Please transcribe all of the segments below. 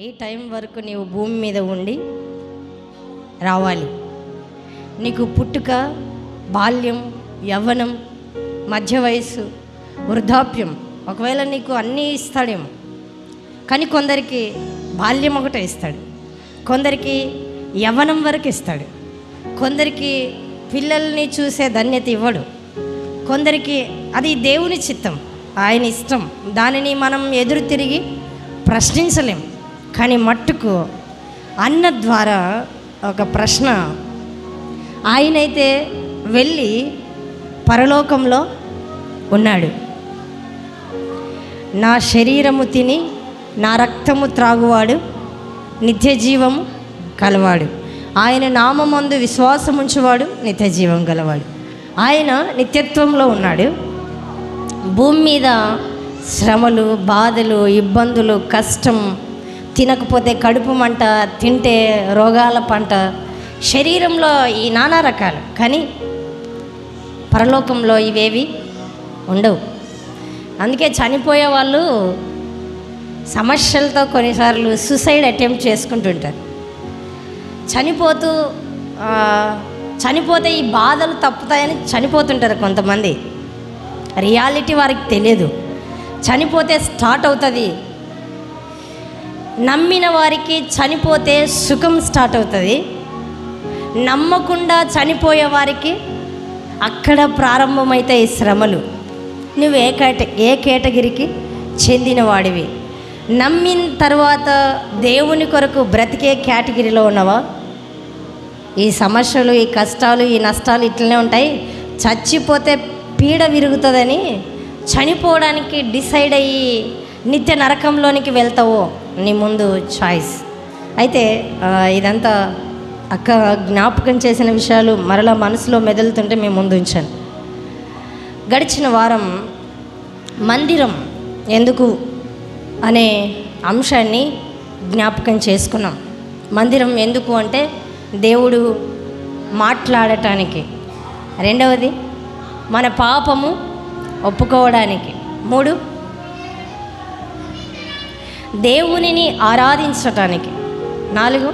ఈ టైం వరకు నీవు భూమి మీద ఉండి రావాలి. నీకు పుట్టుక, బాల్యం, యవ్వనం, మధ్య వయస్సు, వృద్ధాప్యం ఒకవేళ నీకు అన్నీ ఇస్తాడేమో, కానీ కొందరికి బాల్యం ఒకటే ఇస్తాడు, కొందరికి యవ్వనం వరకు ఇస్తాడు, కొందరికి పిల్లల్ని చూసే ధన్యత ఇవ్వడు, కొందరికి అది దేవుని చిత్తం, ఆయన ఇష్టం. దానిని మనం ఎదురు తిరిగి ప్రశ్నించలేం. కానీ మట్టుకు అన్న ద్వారా ఒక ప్రశ్న, ఆయనైతే వెళ్ళి పరలోకంలో ఉన్నాడు. నా శరీరము తిని నా రక్తము త్రాగువాడు నిత్య జీవము కలవాడు, ఆయన నామమందు విశ్వాసముంచువాడు నిత్య జీవం గలవాడు. ఆయన నిత్యత్వంలో ఉన్నాడు. భూమి మీద శ్రమలు, బాధలు, ఇబ్బందులు, కష్టం, తినకపోతే కడుపు మంట, తింటే రోగాల పంట, శరీరంలో ఈ నానా రకాలు. కానీ పరలోకంలో ఇవేవి ఉండవు. అందుకే చనిపోయే వాళ్ళు సమస్యలతో కొన్నిసార్లు సూసైడ్ అటెంప్ట్ చేసుకుంటుంటారు. చనిపోతే ఈ బాధలు తప్పుతాయని చనిపోతుంటారు కొంతమంది. రియాలిటీ వారికి తెలియదు. చనిపోతే స్టార్ట్ అవుతుంది. నమ్మిన వారికి చనిపోతే సుఖం స్టార్ట్ అవుతుంది. నమ్మకుండా చనిపోయే వారికి అక్కడ ప్రారంభమవుతాయి శ్రమలు. నువ్వు ఏ కేటగిరీకి చెందిన వాడివి? నమ్మిన తర్వాత దేవుని కొరకు బ్రతికే కేటగిరీలో ఉన్నవా? ఈ సమస్యలు, ఈ కష్టాలు, ఈ నష్టాలు ఇట్లనే ఉంటాయి, చచ్చిపోతే పీడ విరుగుతుందని చనిపోవడానికి డిసైడ్ అయ్యి నిత్య నరకంలోనికి వెళ్తావో నీ ముందు చాయిస్. అయితే ఇదంతా అక్క జ్ఞాపకం చేసిన విషయాలు మరలా మనసులో మెదులుతుంటే మేము ముందు ఉంచాను. గడిచిన వారం మందిరం ఎందుకు అనే అంశాన్ని జ్ఞాపకం చేసుకున్నాం. మందిరం ఎందుకు అంటే దేవుడు మాట్లాడటానికి, రెండవది మన పాపము ఒప్పుకోవడానికి, 3 దేవునిని ఆరాధించటానికి, 4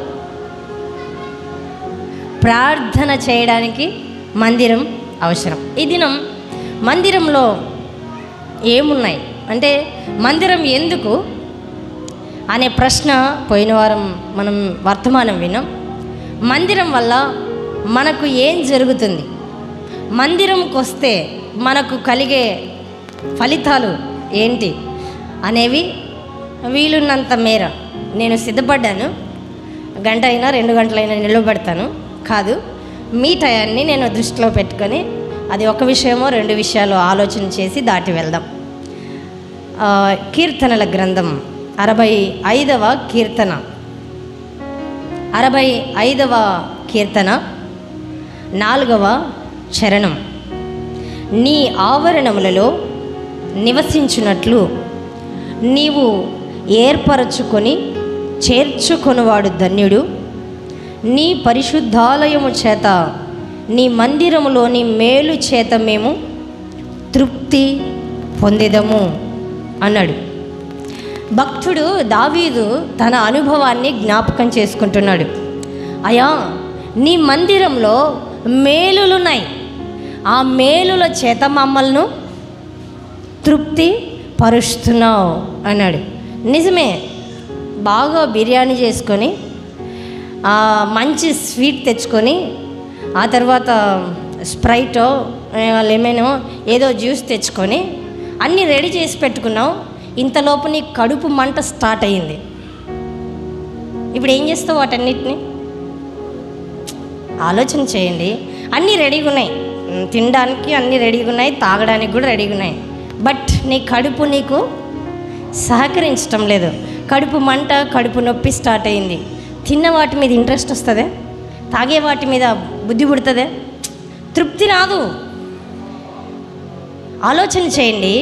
ప్రార్థన చేయడానికి మందిరం అవసరం. ఈ దినం మందిరంలో ఏమున్నాయి అంటే, మందిరం ఎందుకు అనే ప్రశ్న పోయిన వారం మనం వర్తమానం విన్నాం. మందిరం వల్ల మనకు ఏం జరుగుతుంది, మందిరంకి వస్తే మనకు కలిగే ఫలితాలు ఏంటి అనేవి వీలున్నంత మేర నేను సిద్ధపడ్డాను. గంట అయినా 2 గంటలైనా నిలబెడతాను కాదు, మీ టయాన్ని నేను దృష్టిలో పెట్టుకొని అది ఒక విషయమో 2 విషయాలు ఆలోచన చేసి దాటి వెళ్దాం. కీర్తనల గ్రంథం 65వ కీర్తన, 65వ కీర్తన 4వ చరణం. నీ ఆవరణములలో నివసించున్నట్లు నీవు ఏర్పరచుకొని చేర్చుకొనువాడు ధన్యుడు. నీ పరిశుద్ధాలయము చేత, నీ మందిరములోని మేలు చేత మేము తృప్తి పొందెదము అన్నాడు. భక్తుడు దావీదు తన అనుభవాన్ని జ్ఞాపకం చేసుకుంటున్నాడు. అయ్యా, నీ మందిరంలో మేలులున్నాయి, ఆ మేలుల చేత మమ్మల్ని తృప్తి పరుస్తున్నావు అన్నాడు. నిజమే, బాగా బిర్యానీ చేసుకొని, మంచి స్వీట్ తెచ్చుకొని, ఆ తర్వాత స్ప్రైటో లెమనో ఏదో జ్యూస్ తెచ్చుకొని అన్నీ రెడీ చేసి పెట్టుకున్నావు. ఇంతలోపు నీ కడుపు మంట స్టార్ట్ అయ్యింది. ఇప్పుడు ఏం చేస్తావు? వాటన్నిటిని ఆలోచన చేయండి. అన్నీ రెడీగా ఉన్నాయి, తినడానికి అన్నీ రెడీగా ఉన్నాయి, తాగడానికి కూడా రెడీగా ఉన్నాయి. బట్ నీ కడుపు నీకు సహకరించటం లేదు. కడుపు మంట, కడుపు నొప్పి స్టార్ట్ అయింది. తిన్న వాటి మీద ఇంట్రెస్ట్ వస్తుందే, తాగే వాటి మీద బుద్ధి పుడుతుందే, తృప్తి రాదు. ఆలోచన చేయండి.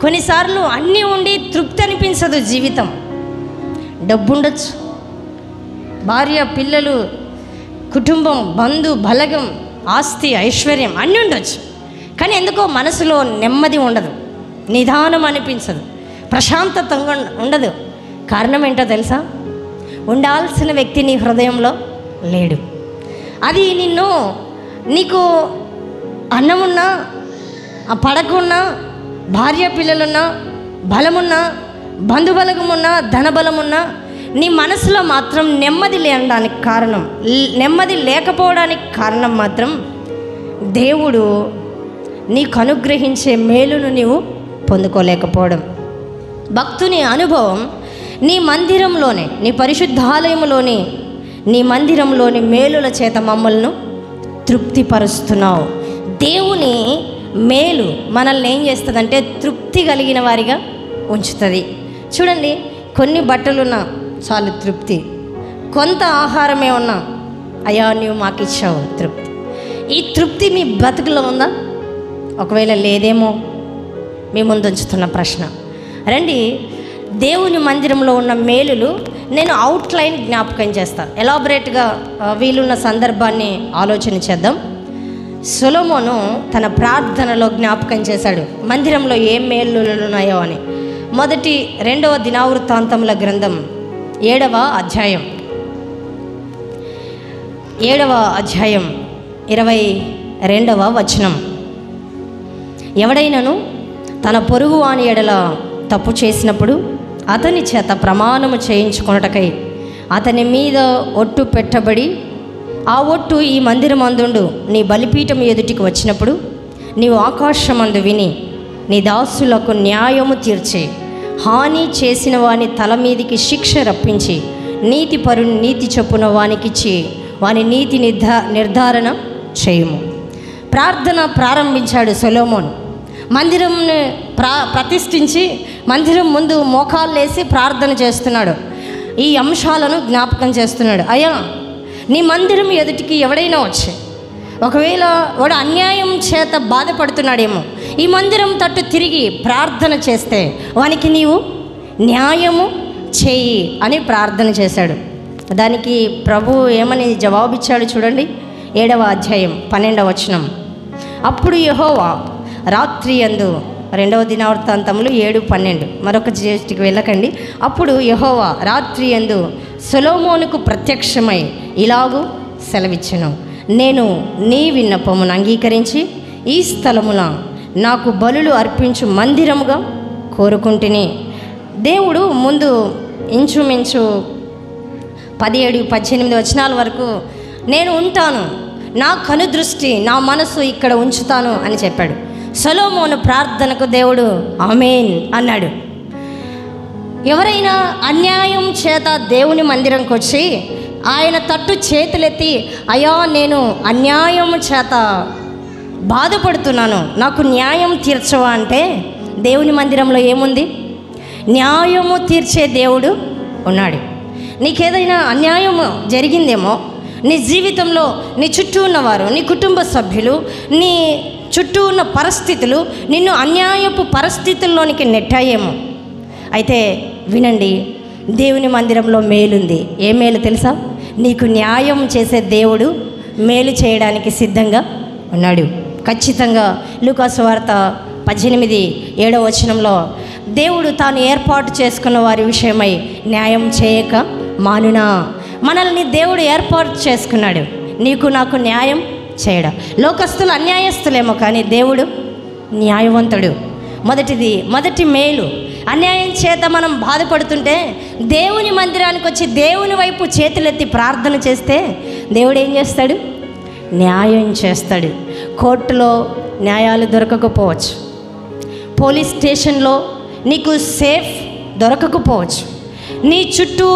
కొన్నిసార్లు అన్నీ ఉండి తృప్తి అనిపించదు జీవితం. డబ్బు ఉండొచ్చు, భార్య, పిల్లలు, కుటుంబం, బంధు బలగం, ఆస్తి, ఐశ్వర్యం అన్నీ ఉండొచ్చు, కానీ ఎందుకో మనసులో నెమ్మది ఉండదు, నిదానం అనిపించదు, ప్రశాంతతంగా ఉండదు. కారణం ఏంటో తెలుసా? ఉండాల్సిన వ్యక్తి నీ హృదయంలో లేడు. అది నీకు అన్నమున్నా, పడకున్నా, భార్య పిల్లలున్నా, బలమున్నా, బంధుబలమున్నా, ధనబలమున్నా, నీ మనసులో మాత్రం నెమ్మది లేకపోవడానికి కారణం మాత్రం దేవుడు నీకు అనుగ్రహించే మేలును నీవు పొందుకోలేకపోవడం. భక్తుని అనుభవం నీ మందిరంలోనే, నీ పరిశుద్ధాలయంలోని, నీ మందిరంలోని మేలుల చేత మమ్మల్ని తృప్తిపరుస్తున్నావు. దేవుని మేలు మనల్ని ఏం చేస్తుందంటే తృప్తి కలిగిన వారిగా ఉంచుతుంది. చూడండి, కొన్ని బట్టలున్నా చాలు తృప్తి, కొంత ఆహారమే ఉన్నా అయ్యా నువ్వు మాకు ఇచ్చావు తృప్తి. ఈ తృప్తి మీ బ్రతుకులో ఉందా? ఒకవేళ లేదేమో మీ ముందు ఉంచుతున్న ప్రశ్న. రండి, దేవుని మందిరంలో ఉన్న మేలులు నేను అవుట్లైన్ జ్ఞాపకం చేస్తాను. ఎలాబరేట్గా వీలున్న సందర్భాన్ని ఆలోచన చేద్దాం. సొలొమోను తన ప్రార్థనలో జ్ఞాపకం చేశాడు మందిరంలో ఏం మేలులు ఉన్నాయో అని. 2వ దినవృత్తాంతముల గ్రంథం 7వ అధ్యాయం 22వ వచనం. ఎవడైనను తన పొరుగు వాని ఎడల తప్పు చేసినప్పుడు అతని చేత ప్రమాణము చేయించుకొనుటకై అతని మీద ఒట్టు పెట్టబడి, ఆ ఒట్టు ఈ మందిరమందుండు నీ బలిపీఠం ఎదుటికి వచ్చినప్పుడు నీవు ఆకాశమందు విని నీ దాసులకు న్యాయము తీర్చి హాని చేసిన వాని తల మీదికి శిక్ష రప్పించి నీతిపరుని నీతి చొప్పున వానికిచ్చి వాని నీతి నిర్ధారణ చేయుము. ప్రార్థన ప్రారంభించాడు సొలొమోన్. మందిరంని ప్రతిష్ఠించి మందిరం ముందు మోకాళ్ళేసి ప్రార్థన చేస్తున్నాడు. ఈ అంశాలను జ్ఞాపకం చేస్తున్నాడు. అయ్యా, నీ మందిరం ఎదుటికి ఎవడైనా వచ్చి ఒకవేళ వాడు అన్యాయం చేత బాధపడుతున్నాడేమో, ఈ మందిరం తట్టు తిరిగి ప్రార్థన చేస్తే వానికి నీవు న్యాయము చేయి అని ప్రార్థన చేశాడు. దానికి ప్రభు ఏమని జవాబిచ్చాడు చూడండి. 7వ అధ్యాయం 12వ వచనం. అప్పుడు యెహోవా రాత్రి యందు, 2వ దినవృత్తాంతములు 7:12, మరొక జ్యేష్ఠికి వెళ్ళకండి. అప్పుడు యెహోవా రాత్రి యందు సొలొమోనుకు ప్రత్యక్షమై ఇలాగూ సెలవిచ్చెను, నేను నీ విన్నపమును అంగీకరించి ఈ స్థలమున నాకు బలులు అర్పించు మందిరముగా కోరుకుంటుని. దేవుడు ముందు ఇంచుమించు 17-18 వచనాల వరకు నేను ఉంటాను, నా కనుదృష్టి నా మనసు ఇక్కడ ఉంచుతాను అని చెప్పాడు. సొలొమోను ప్రార్థనకు దేవుడు ఆమేన్ అన్నాడు. ఎవరైనా అన్యాయం చేత దేవుని మందిరంకి వచ్చి ఆయన తట్టు చేతులెత్తి అయ్యా నేను అన్యాయం చేత బాధపడుతున్నాను, నాకు న్యాయం తీర్చవా అంటే దేవుని మందిరంలో ఏముంది? న్యాయము తీర్చే దేవుడు ఉన్నాడు. నీకేదైనా అన్యాయము జరిగిందేమో, నీ జీవితంలో నీ చుట్టూ ఉన్నవారు, నీ కుటుంబ సభ్యులు, నీ చుట్టూ ఉన్న పరిస్థితులు నిన్ను అన్యాయపు పరిస్థితుల్లోనికి నెట్టాయేమో. అయితే వినండి, దేవుని మందిరంలో మేలుంది. ఏ మేలు తెలుసా? నీకు న్యాయం చేసే దేవుడు మేలు చేయడానికి సిద్ధంగా ఉన్నాడు. ఖచ్చితంగా లూకాసు వార్త 18:7వ వచనంలో దేవుడు తాను ఏర్పాటు చేసుకున్న వారి విషయమై న్యాయం చేయక మానునా. మనల్ని దేవుడు ఏర్పాటు చేసుకున్నాడు, నీకు నాకు న్యాయం చేయడం. లోకస్తులు అన్యాయస్తులేమో, కానీ దేవుడు న్యాయవంతుడు. మొదటి మేలు, అన్యాయం చేత మనం బాధపడుతుంటే దేవుని మందిరానికి వచ్చి దేవుని వైపు చేతులెత్తి ప్రార్థన చేస్తే దేవుడు ఏం చేస్తాడు? న్యాయం చేస్తాడు. కోర్టులో న్యాయాలు దొరకకపోవచ్చు, పోలీస్ స్టేషన్లో నీకు సేఫ్ దొరకకపోవచ్చు, నీ చుట్టూ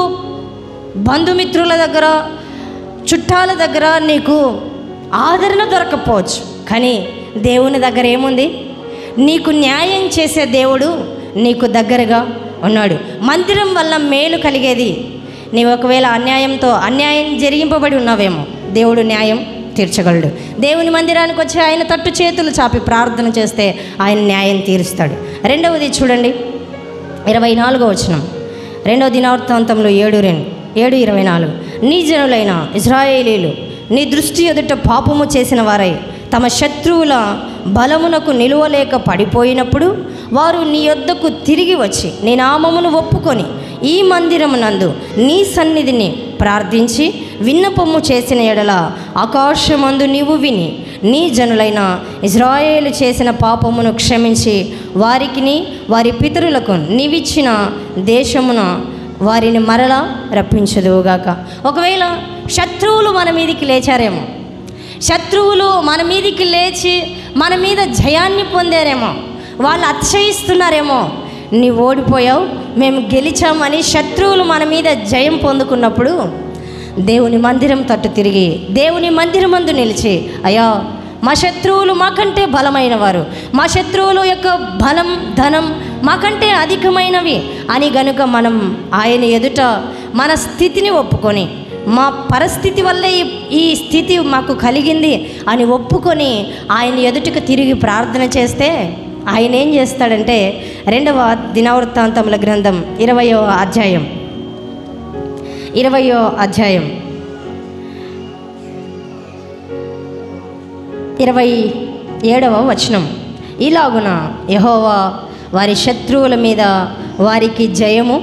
బంధుమిత్రుల దగ్గర, చుట్టాల దగ్గర నీకు ఆదరణ దొరకకపోవచ్చు, కానీ దేవుని దగ్గర ఏముంది? నీకు న్యాయం చేసే దేవుడు నీకు దగ్గరగా ఉన్నాడు. మందిరం వల్ల మేలు కలిగేది. నీవు ఒకవేళ అన్యాయం జరిగింపబడి ఉన్నావేమో, దేవుడు న్యాయం తీర్చగలడు. దేవుని మందిరానికి వచ్చి ఆయన తట్టు చేతులు చాపి ప్రార్థన చేస్తే ఆయన న్యాయం తీరుస్తాడు. రెండవది చూడండి, 24వ వచనం, 2వ దినవృత్తాంతంలో 7:24. నీ జనులైన ఇశ్రాయేలీయులు నీ దృష్టి ఎదుట పాపము చేసిన వారై తమ శత్రువుల బలమునకు నిలువలేక పడిపోయినప్పుడు వారు నీ యొద్దకు తిరిగి వచ్చి నీ నామమును ఒప్పుకొని ఈ మందిరమునందు నీ సన్నిధిని ప్రార్థించి విన్నపము చేసిన ఎడల ఆకాశమందు నీవు విని నీ జనులైన ఇజ్రాయేలు చేసిన పాపమును క్షమించి వారికిని వారి పితరులకు నీవిచ్చిన దేశమున వారిని మరలా రప్పించదువుగాక. ఒకవేళ శత్రువులు మన మీదికి లేచారేమో, శత్రువులు మన మీదికి లేచి మన మీద జయాన్ని పొందారేమో, వాళ్ళు అతిశయిస్తున్నారేమో, నీ ఓడిపోయావు మేము గెలిచామని శత్రువులు మన మీద జయం పొందుకున్నప్పుడు దేవుని మందిరం తట్టు తిరిగి దేవుని మందిరమందు నిలిచి, అయ్యా మా శత్రువులు మాకంటే బలమైన వారు, మా శత్రువుల యొక్క బలం ధనం మాకంటే అధికమైనవి అని గనుక మనం ఆయన ఎదుట మన స్థితిని ఒప్పుకొని, మా పరిస్థితి వల్లే ఈ స్థితి మాకు కలిగింది అని ఒప్పుకొని ఆయన ఎదుటికి తిరిగి ప్రార్థన చేస్తే ఆయన ఏం చేస్తాడంటే 2వ దినవృత్తాంతముల గ్రంథం 20వ అధ్యాయం 27వ వచనం, ఇలాగున యెహోవా వారి శత్రువుల మీద వారికి జయము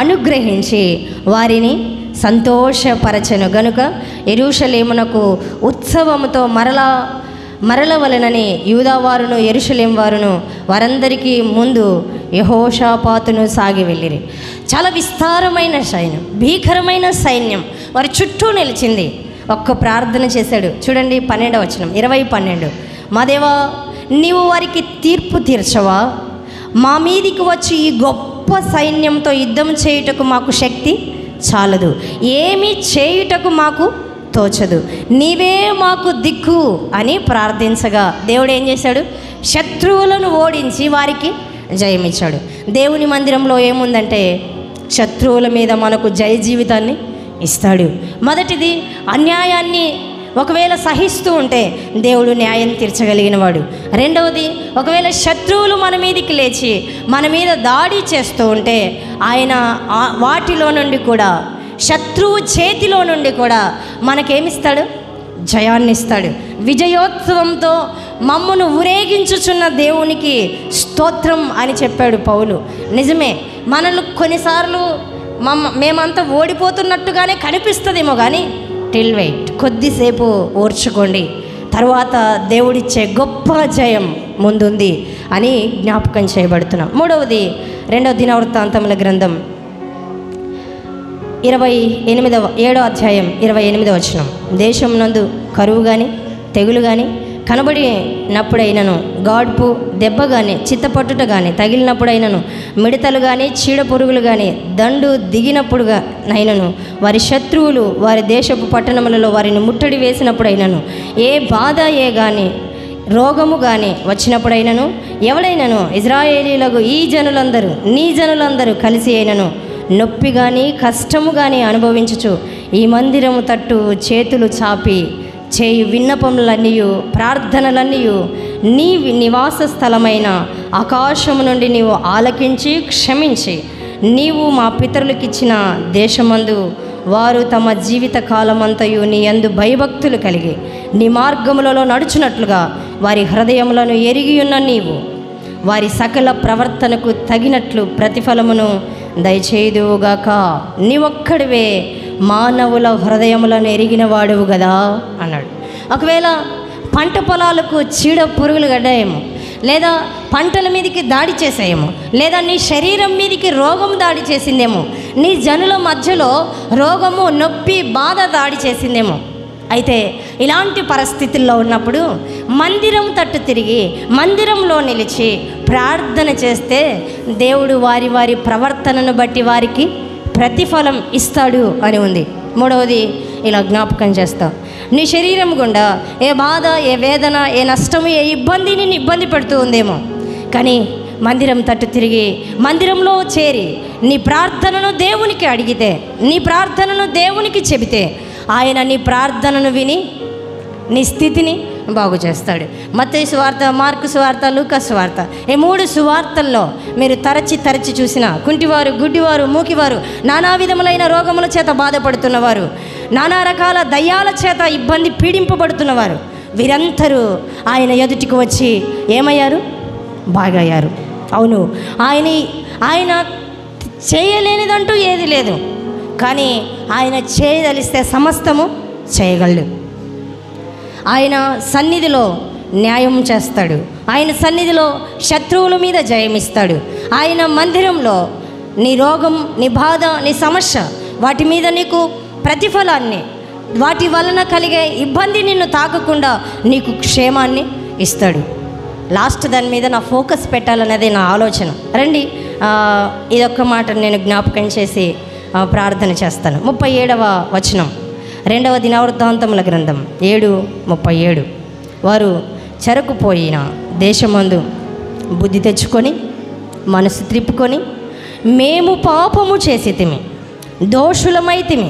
అనుగ్రహించి వారిని సంతోషపరచెను గనుక యెరూషలేమునకు ఉత్సవముతో మరలవలెనని యూదావారును యెరూషలేం వారును వారందరికీ ముందు యెహోషాపాతును సాగి వెళ్ళిరి. చాలా విస్తారమైన సైన్యం, భీకరమైన సైన్యం వారి చుట్టూ నిలిచింది. ఒక్క ప్రార్థన చేశాడు. చూడండి 12వ వచనం 20:12, మా దేవా నీవు వారికి తీర్పు తీర్చవా? మా మీదికి వచ్చి ఈ గొప్ప సైన్యంతో యుద్ధం చేయుటకు మాకు శక్తి చాలదు, ఏమీ చేయుటకు మాకు తోచదు, నీవే మాకు దిక్కు అని ప్రార్థించగా దేవుడు ఏం చేశాడు? శత్రువులను ఓడించి వారికి జయమిచ్చాడు. దేవుని మందిరంలో ఏముందంటే శత్రువుల మీద మనకు జయ జీవితాన్ని ఇస్తాడు. మొదటిది, అన్యాయాన్ని ఒకవేళ సహిస్తూ ఉంటే దేవుడు న్యాయం తీర్చగలిగిన వాడు. రెండవది, ఒకవేళ శత్రువులు మన మీదకి లేచి మన మీద దాడి చేస్తూ ఉంటే ఆయన వాటిలో నుండి కూడా, శత్రువు చేతిలో నుండి కూడా మనకేమిస్తాడు? జయాన్ని ఇస్తాడు. విజయోత్సవంతో మమ్మను ఊరేగించుచున్న దేవునికి స్తోత్రం అని చెప్పాడు పౌలు. నిజమే, మనల్ని కొన్నిసార్లు మేమంతా ఓడిపోతున్నట్టుగానే కనిపిస్తుందేమో, కానీ టిల్ వెయిట్, కొద్దిసేపు ఓర్చుకోండి, తర్వాత దేవుడిచ్చే గొప్ప జయం ముందుంది అని జ్ఞాపకం చేయబడుతున్నాం. మూడవది, 2వ దినవృత్తాంతముల గ్రంథం 7వ అధ్యాయం 28వ వచనం, దేశమునందు కరువు కానీ తెగులు కానీ కనబడినప్పుడైనను, గాడ్పు దెబ్బ కానీ చిత్తపట్టుట కానీ తగిలినప్పుడైనను, మిడతలు కానీ చీడ పురుగులు కానీ దండు దిగినప్పుడుగానైనను, వారి శత్రువులు వారి దేశపు పట్టణములలో వారిని ముట్టడి వేసినప్పుడైనను, ఏ బాధ కానీ రోగము కానీ వచ్చినప్పుడైనను, ఎవడైనను ఇజ్రాయేలీలకు ఈ జనులందరూ నీ జనులందరూ కలిసి అయినను నొప్పి కానీ కష్టము కానీ అనుభవించుచు ఈ మందిరము తట్టు చేతులు చాపి చేయు విన్నపములన్నీయు ప్రార్థనలన్నీయు నీ నివాస స్థలమైన ఆకాశము నుండి నీవు ఆలకించి క్షమించి, నీవు మా పితరులకిచ్చిన దేశమందు వారు తమ జీవిత కాలమంతయు నీ యందు భయభక్తులు కలిగి నీ మార్గములలో నడుచునట్లుగా వారి హృదయములను ఎరిగియున్న నీవు వారి సకల ప్రవర్తనకు తగినట్లు ప్రతిఫలమును దయచేయుదువుగాక. నీవొక్కడివే మానవుల హృదయములను ఎరిగిన వాడువు కదా అన్నాడు. ఒకవేళ పంట పొలాలకు చీడ పురుగులు గడ్డాయేమో, లేదా పంటల మీదకి దాడి చేసాయేమో, లేదా నీ శరీరం మీదకి రోగం దాడి చేసిందేమో, నీ జనుల మధ్యలో రోగము నొప్పి బాధ దాడి చేసిందేమో. అయితే ఇలాంటి పరిస్థితుల్లో ఉన్నప్పుడు మందిరం తట్టు తిరిగి మందిరంలో నిలిచి ప్రార్థన చేస్తే దేవుడు వారి వారి ప్రవర్తనను బట్టి వారికి ప్రతిఫలం ఇస్తాడు అని ఉంది. మూడవది, ఇలా జ్ఞాపకం చేస్తాం, నీ శరీరం గుండా ఏ బాధ, ఏ వేదన, ఏ నష్టము, ఏ ఇబ్బందిని ఇబ్బంది పెడుతూ ఉందేమో, కానీ మందిరం తట్టు తిరిగి మందిరంలో చేరి నీ ప్రార్థనను దేవునికి అడిగితే, నీ ప్రార్థనను దేవునికి చెబితే ఆయన నీ ప్రార్థనను విని నీ స్థితిని బాగు చేస్తాడు. మత్తయి సువార్త, మార్కు సువార్త, లూకా సువార్త, ఈ 3 సువార్తల్లో మీరు తరచి చూసిన కుంటివారు, గుడ్డివారు, మూకివారు, నానా విధములైన రోగముల చేత బాధపడుతున్నవారు, నానా రకాల దయ్యాల చేత ఇబ్బంది పీడింపబడుతున్నవారు, వీరందరూ ఆయన ఎదుటికి వచ్చి ఏమయ్యారు? బాగయ్యారు. అవును, ఆయన చేయలేనిదంటూ ఏది లేదు. కానీ ఆయన చేయదలిస్తే సమస్తము చేయగలడు. ఆయన సన్నిధిలో న్యాయం చేస్తాడు. ఆయన సన్నిధిలో శత్రువుల మీద జయమిస్తాడు. ఆయన మందిరంలో నీ రోగం, నీ బాధ, నీ సమస్య, వాటి మీద నీకు ప్రతిఫలాన్ని, వాటి వలన కలిగే ఇబ్బంది నిన్ను తాకకుండా నీకు క్షేమాన్ని ఇస్తాడు. లాస్ట్ దాని మీద నా ఫోకస్ పెట్టాలన్నది నా ఆలోచన. రండి, ఇదొక్క మాట నేను జ్ఞాపకం చేసి ప్రార్థన చేస్తాను. 37వ వచనం, 2వ దినవృత్తాంతముల గ్రంథం 7:37. వారు చెరకుపోయిన దేశమందు బుద్ధి తెచ్చుకొని మనసు త్రిప్పుకొని, మేము పాపము చేసితిమి, దోషులమైతిమి,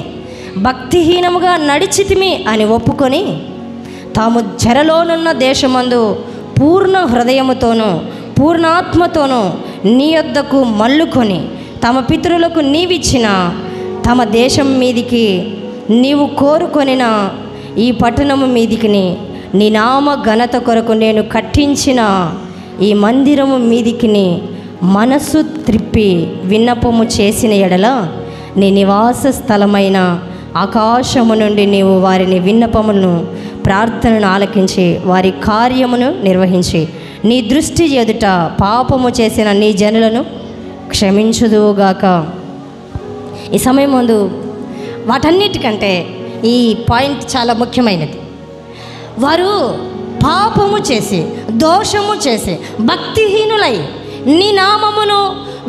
భక్తిహీనముగా నడిచితిమి అని ఒప్పుకొని, తాము చెరలోనున్న దేశమందు పూర్ణ హృదయముతోనూ పూర్ణాత్మతోనూ నీ యొద్దకు మల్లుకొని, తమ పితరులకు నీవిచ్చిన తమ దేశం మీదికి, నీవు కోరుకొనిన ఈ పట్టణము మీదికి, నీ నామ ఘనత కొరకు నేను కట్టించిన ఈ మందిరము మీదికి మనసు త్రిప్పి విన్నపము చేసిన ఎడల, నీ నివాస స్థలమైన ఆకాశము నుండి నీవు వారిని విన్నపములను ప్రార్థనను ఆలకించి వారి కార్యమును నిర్వహించి నీ దృష్టి ఎదుట పాపము చేసిన నీ జనులను క్షమించుదువుగాక. ఈ సమయం ముందు వాటన్నిటికంటే ఈ పాయింట్ చాలా ముఖ్యమైనది. వారు పాపము చేసి, దోషము చేసి, భక్తిహీనులై నీ నామమును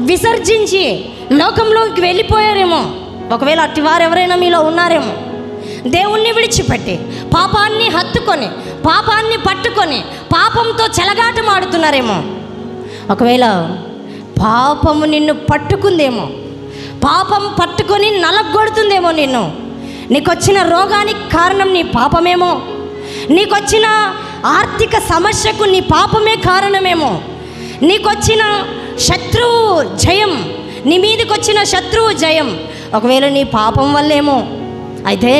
విసర్జించి లోకంలోకి వెళ్ళిపోయారేమో. ఒకవేళ అట్టి వారు ఎవరైనా మీలో ఉన్నారేమో. దేవుణ్ణి విడిచిపెట్టి పాపాన్ని హత్తుకొని, పాపాన్ని పట్టుకొని, పాపంతో చెలగాటమాడుతున్నారేమో. ఒకవేళ పాపము నిన్ను పట్టుకుందేమో, పాపం పట్టుకొని నలగొడుతుందేమో నిన్ను. నీకొచ్చిన రోగానికి కారణం నీ పాపమేమో, నీకొచ్చిన ఆర్థిక సమస్యకు నీ పాపమే కారణమేమో, నీకొచ్చిన శత్రువు జయం, నీ మీదకి వచ్చిన శత్రువు జయం ఒకవేళ నీ పాపం వల్లేమో. అయితే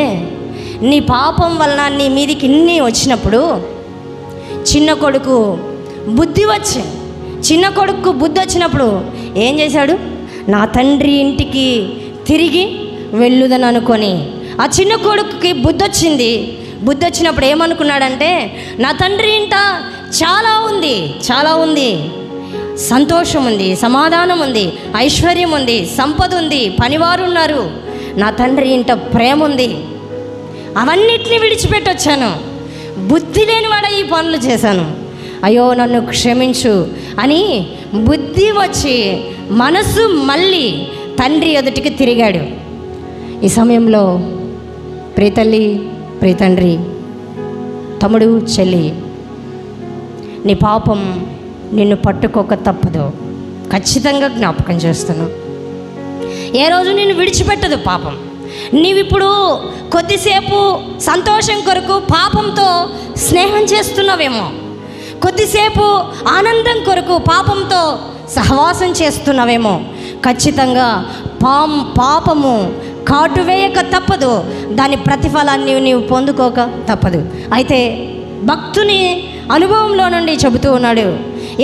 నీ పాపం వలన నీ మీదికి ఇన్ని వచ్చినప్పుడు చిన్న కొడుకు బుద్ధి వచ్చినప్పుడు ఏం చేశాడు? నా తండ్రి ఇంటికి తిరిగి వెళ్ళుదని అనుకొని, ఆ చిన్న కొడుకుకి బుద్ధి వచ్చినప్పుడు ఏమనుకున్నాడంటే, నా తండ్రి ఇంట చాలా ఉంది, సంతోషం ఉంది, సమాధానం ఉంది, ఐశ్వర్యం ఉంది, సంపద ఉంది, పనివారు ఉన్నారు, నా తండ్రి ఇంట ప్రేమ ఉంది, అవన్నిటిని విడిచిపెట్టొచ్చాను, బుద్ధి లేనివాడ ఈ పనులు చేశాను, అయ్యో నన్ను క్షమించు అని బుద్ధి వచ్చి మనసు మళ్ళీ తండ్రి ఎదుటికి తిరిగాడు. ఈ సమయంలో ప్రియతల్లి, ప్రియతండ్రి, తమ్ముడు, చెల్లి, నీ పాపం నిన్ను పట్టుకోక తప్పదు. ఖచ్చితంగా జ్ఞాపకం చేస్తున్నాను. ఏ రోజు నిన్ను విడిచిపెట్టదు పాపం. నీవిప్పుడు కొద్దిసేపు సంతోషం కొరకు పాపంతో స్నేహం చేస్తున్నావేమో, కొద్దిసేపు ఆనందం కొరకు పాపంతో సహవాసం చేస్తున్నావేమో. ఖచ్చితంగా పాపము కాటు వేయక తప్పదు, దాని ప్రతిఫలాన్ని నీవు పొందుకోక తప్పదు. అయితే భక్తుని అనుభవంలో నుండి చెబుతూ ఉన్నాడు,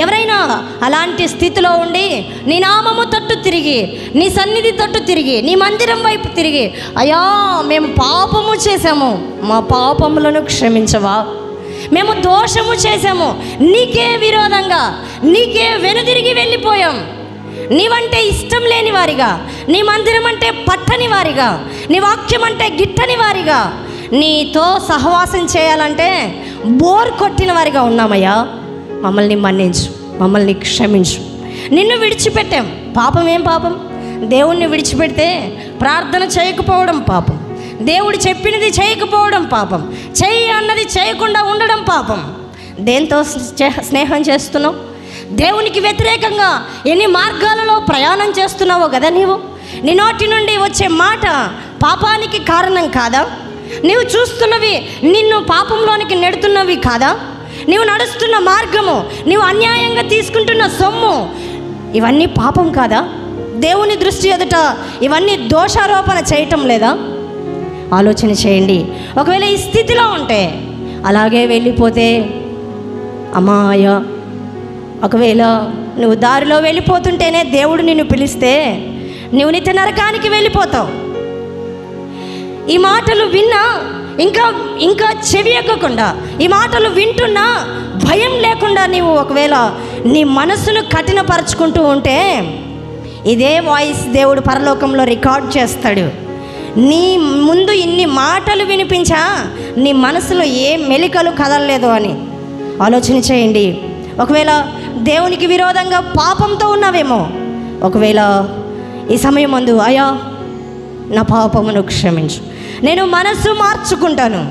ఎవరైనా అలాంటి స్థితిలో ఉండి నీ నామము తట్టు తిరిగి, నీ సన్నిధి తట్టు తిరిగి, నీ మందిరం వైపు తిరిగి, అయ్యా మేము పాపము చేశాము, మా పాపములను క్షమించవా, మేము దోషము చేశాము, నీకే విరోధంగా, నీకే వెనుదిరిగి వెళ్ళిపోయాం, నీవంటే ఇష్టం లేని వారిగా, నీ మందిరం అంటే పట్టని వారిగా, నీ వాక్యం అంటే గిట్టని వారిగా, నీతో సహవాసం చేయాలంటే బోర్ కొట్టిన వారిగా ఉన్నామయ్యా, మమ్మల్ని మన్నించు, మమ్మల్ని క్షమించు. నిన్ను విడిచిపెట్టాం. పాపం ఏం పాపం? దేవుణ్ణి విడిచిపెడితే ప్రార్థన చేయకపోవడం పాపం, దేవుడు చెప్పినది చేయకపోవడం పాపం, చెయ్యి అన్నది చేయకుండా ఉండడం పాపం. దేంతో స్నేహం చేస్తున్నావు? దేవునికి వ్యతిరేకంగా ఎన్ని మార్గాలలో ప్రయాణం చేస్తున్నావో కదా నీవు. నీ నోటి నుండి వచ్చే మాట పాపానికి కారణం కాదా? నీవు చూస్తున్నవి నిన్ను పాపంలోనికి నెడుతున్నవి కాదా? నీవు నడుస్తున్న మార్గము, నీవు అన్యాయంగా తీసుకుంటున్న సొమ్ము, ఇవన్నీ పాపం కాదా? దేవుని దృష్టి ఎదుట ఇవన్నీ దోషారోపణ చేయటం లేదా? ఆలోచన చేయండి. ఒకవేళ ఈ స్థితిలో ఉంటే, అలాగే వెళ్ళిపోతే అమ్మాయ, ఒకవేళ నువ్వు దారిలో వెళ్ళిపోతుంటేనే దేవుడు నిన్ను పిలిస్తే నువ్వు నిత్య నరకానికి వెళ్ళిపోతావు. ఈ మాటలు విన్నా ఇంకా చెవి ఎక్కకుండా, ఈ మాటలు వింటున్నా భయం లేకుండా నీవు ఒకవేళ నీ మనసును కఠినపరచుకుంటూ ఉంటే ఇదే వాయిస్ దేవుడు పరలోకంలో రికార్డ్ చేస్తాడు. నీ ముందు ఇన్ని మాటలు వినిపించా నీ మనసులో ఏ మెలికలు కదలలేదు అని ఆలోచన చేయండి. ఒకవేళ దేవునికి విరోధంగా పాపంతో ఉన్నావేమో, ఒకవేళ ఈ సమయం ముందు అయ్యా నా పాపమును క్షమించు, నేను మనసు మార్చుకుంటాను,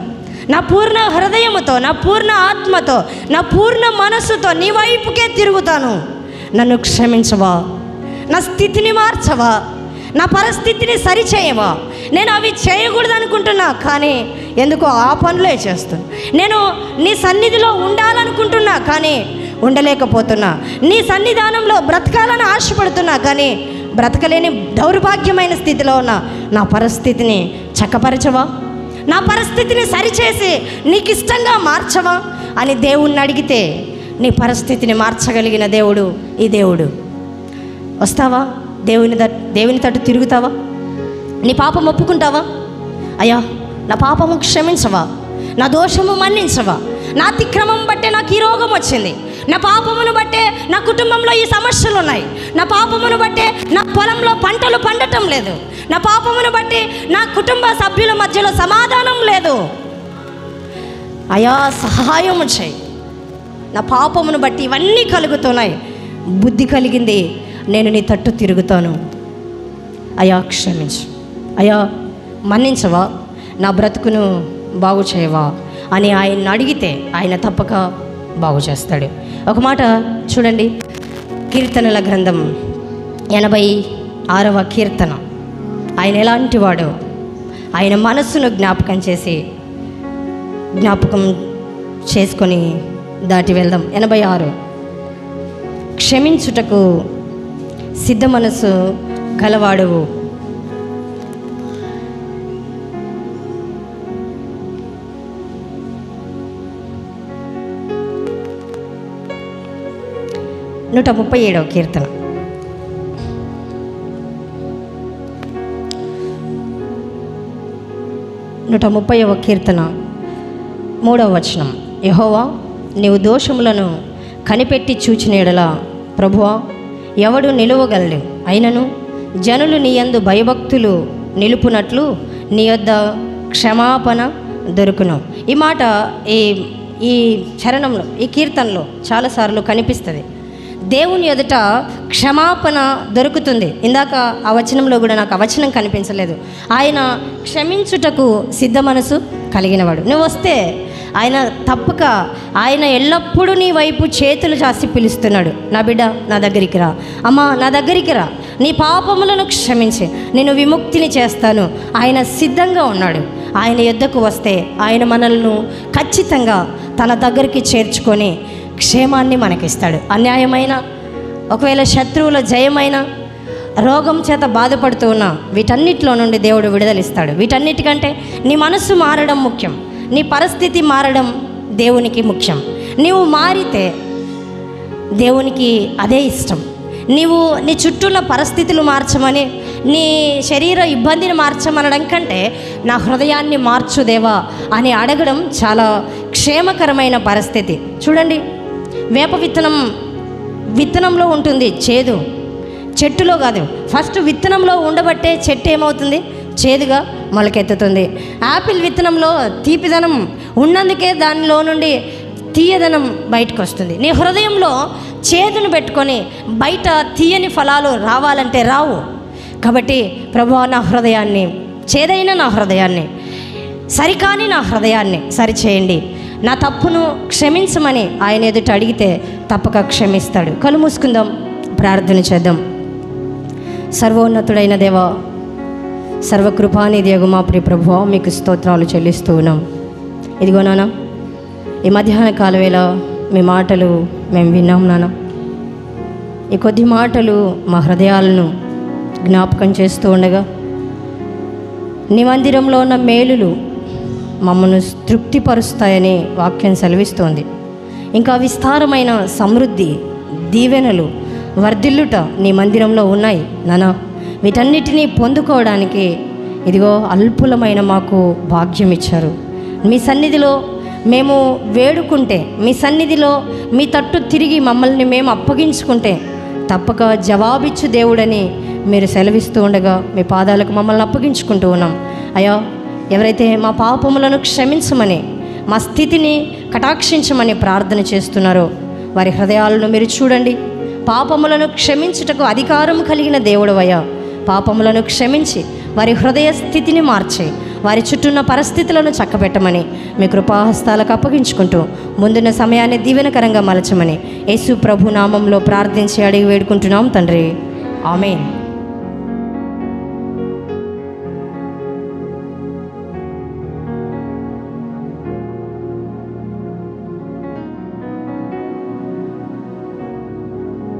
నా పూర్ణ హృదయముతో, నా పూర్ణ ఆత్మతో, నా పూర్ణ మనస్సుతో నీ వైపుకే తిరుగుతాను, నన్ను క్షమించవా, నా స్థితిని మార్చవా, నా పరిస్థితిని సరిచేయవా. నేను అవి చేయకూడదు అనుకుంటున్నా, కానీ ఎందుకో ఆ పనులే చేస్తాను. నేను నీ సన్నిధిలో ఉండాలనుకుంటున్నా, కానీ ఉండలేకపోతున్నా. నీ సన్నిధానంలో బ్రతకాలని ఆశపడుతున్నా, కానీ బ్రతకలేని దౌర్భాగ్యమైన స్థితిలో ఉన్న నా పరిస్థితిని చక్కపరచవా, నా పరిస్థితిని సరిచేసి నీకు ఇష్టంగా మార్చవా అని దేవుణ్ణి అడిగితే నీ మార్చగలిగిన దేవుడు ఈ దేవుడు. వస్తావా? దేవుని తట్టు తిరుగుతావా? నీ పాపం ఒప్పుకుంటావా? అయ్యా నా పాపము క్షమించవా, నా దోషము మన్నించవా, నా అతిక్రమం బట్టే నాకు ఈ రోగం వచ్చింది, నా పాపమును బట్టే నా కుటుంబంలో ఈ సమస్యలు ఉన్నాయి, నా పాపమును బట్టే నా పొలంలో పంటలు పండటం లేదు, నా పాపమును బట్టి నా కుటుంబ సభ్యుల మధ్యలో సమాధానం లేదు. అయ్యా సహాయము చేయి, నా పాపమును బట్టి ఇవన్నీ కలుగుతున్నాయి, బుద్ధి కలిగింది, నేను నీ తట్టు తిరుగుతాను, అయ్యా క్షమించు, అయ్యా మన్నించవా, నా బ్రతుకును బాగు చేయవా అని ఆయన్ని అడిగితే ఆయన తప్పక బాగు చేస్తాడు. ఒక మాట చూడండి, కీర్తనల గ్రంథం 86వ కీర్తన. ఆయన ఎలాంటి వాడు, ఆయన మనస్సును జ్ఞాపకం చేసుకొని దాటి వెళ్దాం. 86 క్షమించుటకు సిద్ధ మనసు గలవాడువు, 137వ కీర్తన. కీర్తన 3వ వచనం. యెహోవా నీవు దోషములను కనిపెట్టి చూచిన యెడల ప్రభువా ఎవడు నిలువగలడు, అయినను జనులు నీ యందు భయభక్తులు నిలుపునట్లు నీ యొద్ద క్షమాపణ దొరుకును. ఈ మాట ఈ చరణంలో, ఈ కీర్తనలో చాలాసార్లు కనిపిస్తుంది. దేవుని ఎదుట క్షమాపణ దొరుకుతుంది. ఇందాక ఆ వచనంలో కూడా నాకు ఆ వచనం కనిపించలేదు. ఆయన క్షమించుటకు సిద్ధ మనసు కలిగినవాడు. నువ్వు వస్తే ఆయన తప్పక, ఆయన ఎల్లప్పుడూ నీ వైపు చేతులు చాసి పిలుస్తున్నాడు, నా బిడ్డ నా దగ్గరికి రా, అమ్మ నా దగ్గరికి రా, నీ పాపములను క్షమించి నేను విముక్తిని చేస్తాను. ఆయన సిద్ధంగా ఉన్నాడు. ఆయన యొద్దకు వస్తే ఆయన మనల్ని ఖచ్చితంగా తన దగ్గరికి చేర్చుకొని క్షేమాన్ని మనకిస్తాడు. అన్యాయమైన, ఒకవేళ శత్రువుల జయమైన, రోగం చేత బాధపడుతూ ఉన్న వీటన్నిటిలో నుండి దేవుడు విడుదలిస్తాడు. వీటన్నిటికంటే నీ మనస్సు మారడం ముఖ్యం, నీ పరిస్థితి మారడం దేవునికి ముఖ్యం. నీవు మారితే దేవునికి అదే ఇష్టం. నీవు నీ చుట్టూన్న పరిస్థితులు మార్చమని, నీ శరీర ఇబ్బందిని మార్చమనడం కంటే నా హృదయాన్ని మార్చు దేవా అని అడగడం చాలా క్షేమకరమైన పరిస్థితి. చూడండి, వేప విత్తనంలో ఉంటుంది చేదు, చెట్టులో కాదు. ఫస్ట్ విత్తనంలో ఉండబట్టే చెట్టు ఏమవుతుంది, చేదుగా మొలకెత్తుతుంది. యాపిల్ విత్తనంలో తీపిదనం ఉన్నందుకే దానిలో నుండి తీయదనం బయటకు వస్తుంది. నీ హృదయంలో చేదును పెట్టుకొని బయట తీయని ఫలాలు రావాలంటే రావు. కాబట్టి ప్రభువా నా హృదయాన్ని, చేదైన నా హృదయాన్ని, సరికాని నా హృదయాన్ని సరిచేయండి, నా తప్పును క్షమించమని ఆయన ఎదుట అడిగితే తప్పక క్షమిస్తాడు. కళ్ళు మూసుకుందాం, ప్రార్థన చేద్దాం. సర్వోన్నతుడైన దేవా, సర్వకృపానిధి యగు మా ప్రియ ప్రభువా, మీకు స్తోత్రాలు చెల్లిస్తూ ఉన్నాం. ఇదిగో నాన్న, ఈ మధ్యాహ్న కాలవేళ మీ మాటలు మేము విన్నాం నాన్న. ఈ కొద్ది మాటలు మా హృదయాలను జ్ఞాపకం చేస్తూ ఉండగా నీ మందిరంలో ఉన్న మేలులు మమ్మల్ని తృప్తిపరుస్తాయని వాక్యం సెలవిస్తోంది. ఇంకా విస్తారమైన సమృద్ధి, దీవెనలు వర్ధిల్లుట నీ మందిరంలో ఉన్నాయి నాన్న. వీటన్నిటినీ పొందుకోవడానికి ఇదిగో అల్పులమైన మాకు భాగ్యం ఇచ్చారు. మీ సన్నిధిలో మేము వేడుకుంటే, మీ సన్నిధిలో మీ తట్టు తిరిగి మమ్మల్ని మేము అప్పగించుకుంటే తప్పక జవాబిచ్చు దేవుడని మీరు సెలవిస్తూ ఉండగా మీ పాదాలకు మమ్మల్ని అప్పగించుకుంటూ ఉన్నాం. అయ్యా, ఎవరైతే మా పాపములను క్షమించమని, మా స్థితిని కటాక్షించమని ప్రార్థన చేస్తున్నారో వారి హృదయాలను మీరు చూడండి. పాపములను క్షమించుటకు అధికారం కలిగిన దేవుడవయ్యా, పాపములను క్షమించి వారి హృదయ స్థితిని మార్చి వారి చుట్టూన్న పరిస్థితులను చక్కబెట్టమని మీ కృపాహస్తాలకు అప్పగించుకుంటూ ముందున్న సమయాన్ని దీవెనకరంగా మలచమని యేసు ప్రభు నామంలో ప్రార్థించి అడిగి వేడుకుంటున్నాం తండ్రి. ఆమేన్.